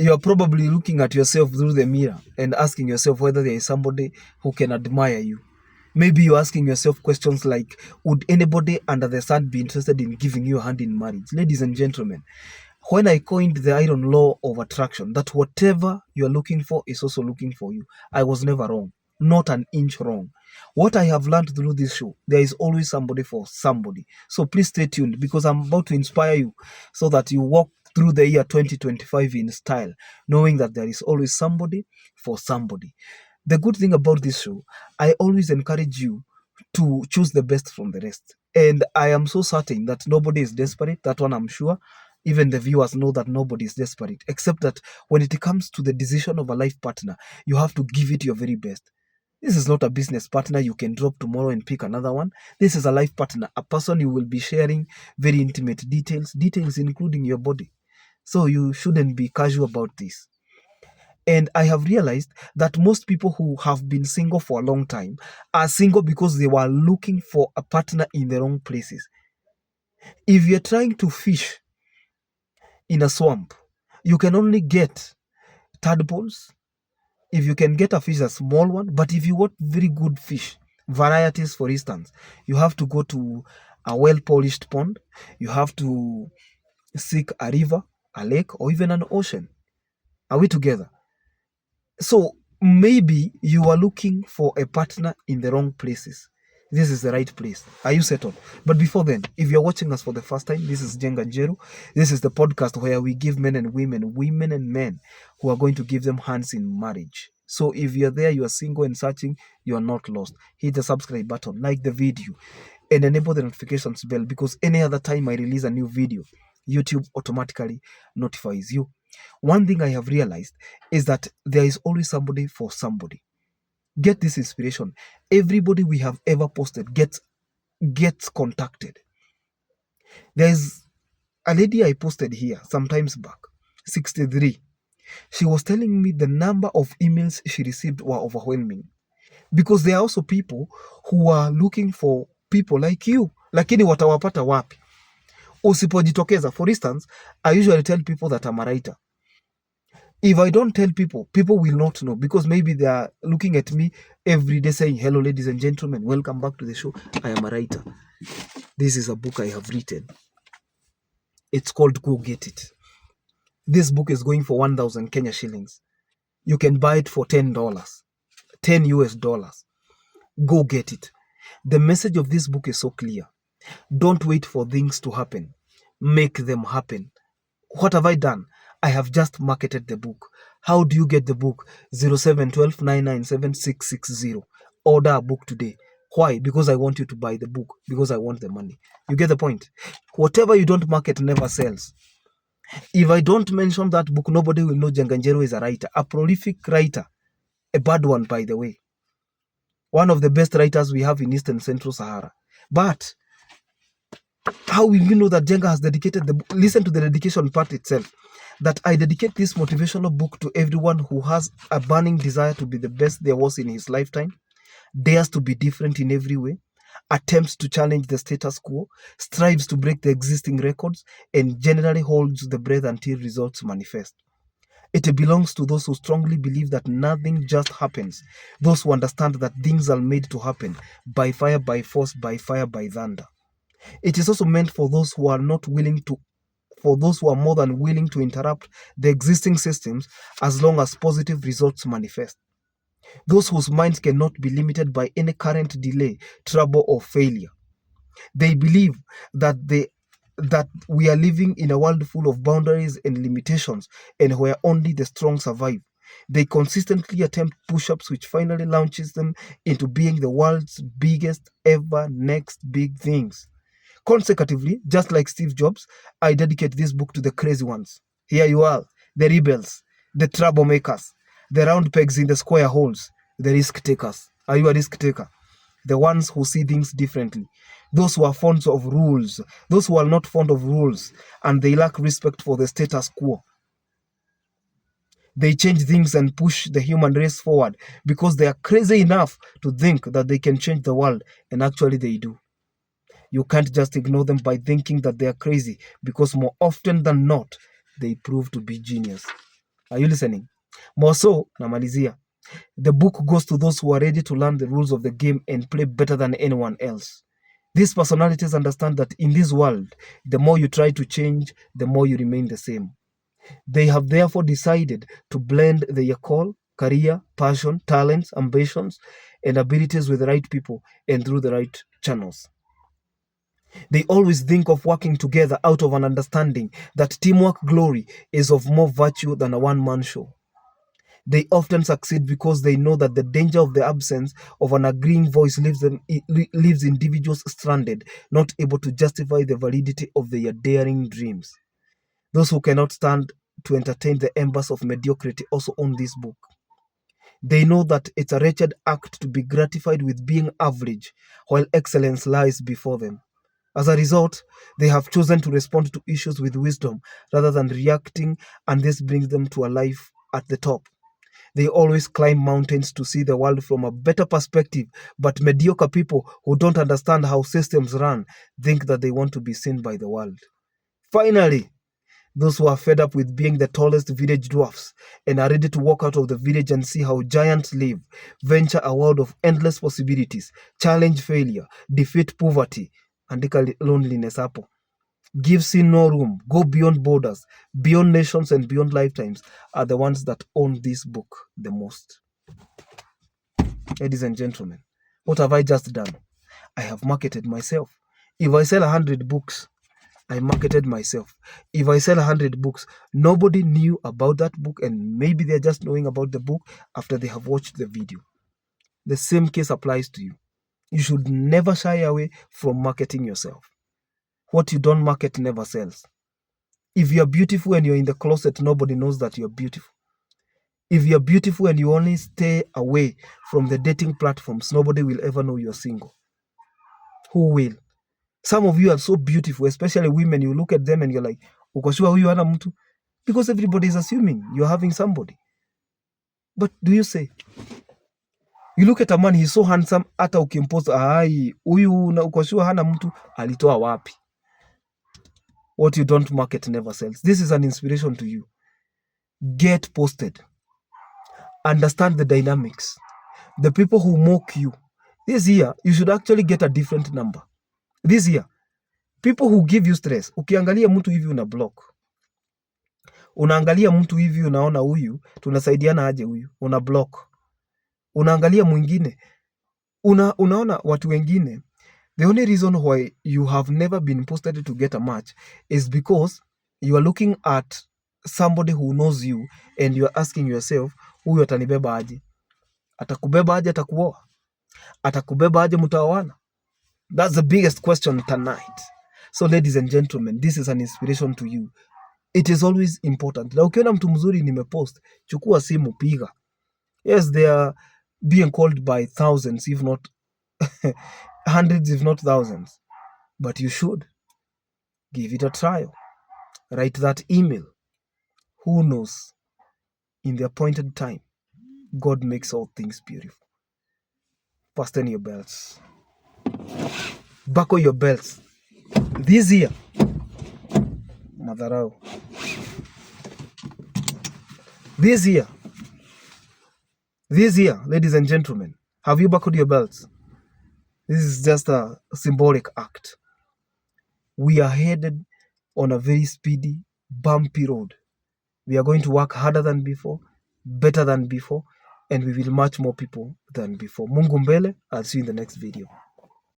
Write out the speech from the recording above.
you're probably looking at yourself through the mirror and asking yourself whether there is somebody who can admire you. Maybe you're asking yourself questions like, would anybody under the sun be interested in giving you a hand in marriage? Ladies and gentlemen, when I coined the iron law of attraction, that whatever you're looking for is also looking for you, I was never wrong, not an inch wrong. What I have learned through this show, there is always somebody for somebody. So please stay tuned, because I'm about to inspire you so that you walk through the year 2025 in style, knowing that there is always somebody for somebody. The good thing about this show, I always encourage you to choose the best from the rest. And I am so certain that nobody is desperate. That one I'm sure. Even the viewers know that nobody is desperate, except that when it comes to the decision of a life partner, you have to give it your very best. This is not a business partner you can drop tomorrow and pick another one. This is a life partner, a person you will be sharing very intimate details including your body. So you shouldn't be casual about this. And I have realized that most people who have been single for a long time are single because they were looking for a partner in the wrong places. If you're trying to fish in a swamp, you can only get tadpoles. If you can get a fish, a small one, but if you want very good fish, varieties for instance, you have to go to a well-polished pond, you have to seek a river, a lake, or even an ocean. Are we together? So maybe you are looking for a partner in the wrong places. This is the right place. Are you settled? But before then, if you're watching us for the first time, this is Jenga Njeru. This is the podcast where we give men and women and men who are going to give them hands in marriage. So if you're there, you are single and searching, you are not lost. Hit the subscribe button, like the video, and enable the notifications bell, because any other time I release a new video, YouTube automatically notifies you. One thing I have realized is that there is always somebody for somebody. Get this inspiration. Everybody we have ever posted gets contacted. There's a lady I posted here sometimes back, 63. She was telling me the number of emails she received were overwhelming, because there are also people who are looking for people like you, lakini watawapata wapi? Usipojitokeza. For instance, I usually tell people that I'm a writer. If I don't tell people, people will not know, because maybe they are looking at me every day saying, hello, ladies and gentlemen, welcome back to the show. I am a writer. This is a book I have written. It's called Go Get It. This book is going for 1,000 Kenya shillings. You can buy it for $10, $10 US. Go get it. The message of this book is so clear. Don't wait for things to happen. Make them happen. What have I done? I have just marketed the book. How do you get the book? 0712 997 660. Order a book today. Why? Because I want you to buy the book. Because I want the money. You get the point? Whatever you don't market never sells. If I don't mention that book, nobody will know Jenga Njeru is a writer. A prolific writer. A bad one, by the way. One of the best writers we have in East and Central Sahara. But how will you know that Jenga has dedicated the book? Listen to the dedication part itself. That I dedicate this motivational book to everyone who has a burning desire to be the best there was in his lifetime, dares to be different in every way, attempts to challenge the status quo, strives to break the existing records, and generally holds the breath until results manifest. It belongs to those who strongly believe that nothing just happens, those who understand that things are made to happen by fire, by force, by fire, by thunder. It is also meant for those who are more than willing to interrupt the existing systems as long as positive results manifest. Those whose minds cannot be limited by any current delay, trouble, or failure. They believe that we are living in a world full of boundaries and limitations, and where only the strong survive. They consistently attempt push-ups, which finally launches them into being the world's biggest ever next big things. Consecutively, just like Steve Jobs, I dedicate this book to the crazy ones. Here you are, the rebels, the troublemakers, the round pegs in the square holes, the risk takers. Are you a risk taker? The ones who see things differently. Those who are fond of rules. Those who are not fond of rules, and they lack respect for the status quo. They change things and push the human race forward because they are crazy enough to think that they can change the world, and actually they do. You can't just ignore them by thinking that they are crazy, because more often than not, they prove to be genius. Are you listening? More so, namalizia. The book goes to those who are ready to learn the rules of the game and play better than anyone else. These personalities understand that in this world, the more you try to change, the more you remain the same. They have therefore decided to blend their call, career, passion, talents, ambitions, and abilities with the right people and through the right channels. They always think of working together out of an understanding that teamwork glory is of more virtue than a one-man show. They often succeed because they know that the danger of the absence of an agreeing voice leaves individuals stranded, not able to justify the validity of their daring dreams. Those who cannot stand to entertain the embers of mediocrity also own this book. They know that it's a wretched act to be gratified with being average, while excellence lies before them. As a result, they have chosen to respond to issues with wisdom rather than reacting, and this brings them to a life at the top. They always climb mountains to see the world from a better perspective, but mediocre people who don't understand how systems run think that they want to be seen by the world. Finally, those who are fed up with being the tallest village dwarfs and are ready to walk out of the village and see how giants live, venture a world of endless possibilities, challenge failure, defeat poverty, andika loneliness hapo. Give sin no room, go beyond borders, beyond nations and beyond lifetimes are the ones that own this book the most. Ladies and gentlemen, what have I just done? I have marketed myself. If I sell 100 books, I marketed myself. If I sell 100 books, nobody knew about that book and maybe they're just knowing about the book after they have watched the video. The same case applies to you. You should never shy away from marketing yourself. What you don't market never sells. If you're beautiful and you're in the closet, nobody knows that you're beautiful. If you're beautiful and you only stay away from the dating platforms, nobody will ever know you're single. Who will? Some of you are so beautiful, especially women. You look at them and you're like, uko sure huyu hana mtu? Because everybody is assuming you're having somebody. But do you say? You look at a man, he's so handsome, hata ukimpost, ai, huyu na uko sure hana mtu, alitoa wapi? What you don't market never sells. This is an inspiration to you. Get posted. Understand the dynamics. The people who mock you. This year, you should actually get a different number. This year, people who give you stress. Ukiangalia mtu hivi una block. Unaangalia mtu hivi unaona huyu, tunasaidiana aje huyu, una block. Unaangalia mwingine, unaona watu wengine. The only reason why you have never been posted to get a match is because you are looking at somebody who knows you and you are asking yourself, huyu atanibeba aje? Atakubeba aje? Atakuoa? Atakubeba aje? Mtaoana? That's the biggest question tonight. So ladies and gentlemen, this is an inspiration to you. It is always important. Na ukiona mtu mzuri nimepost, chukua simu, piga. Yes, they are being called by thousands, if not hundreds, if not thousands. But you should give it a trial. Write that email. Who knows? In the appointed time, God makes all things beautiful. Fasten your belts. Buckle your belts. This year, madharau. This year, ladies and gentlemen, have you buckled your belts? This is just a symbolic act. We are headed on a very speedy, bumpy road. We are going to work harder than before, better than before, and we will match more people than before. Mungu mbele. I'll see you in the next video.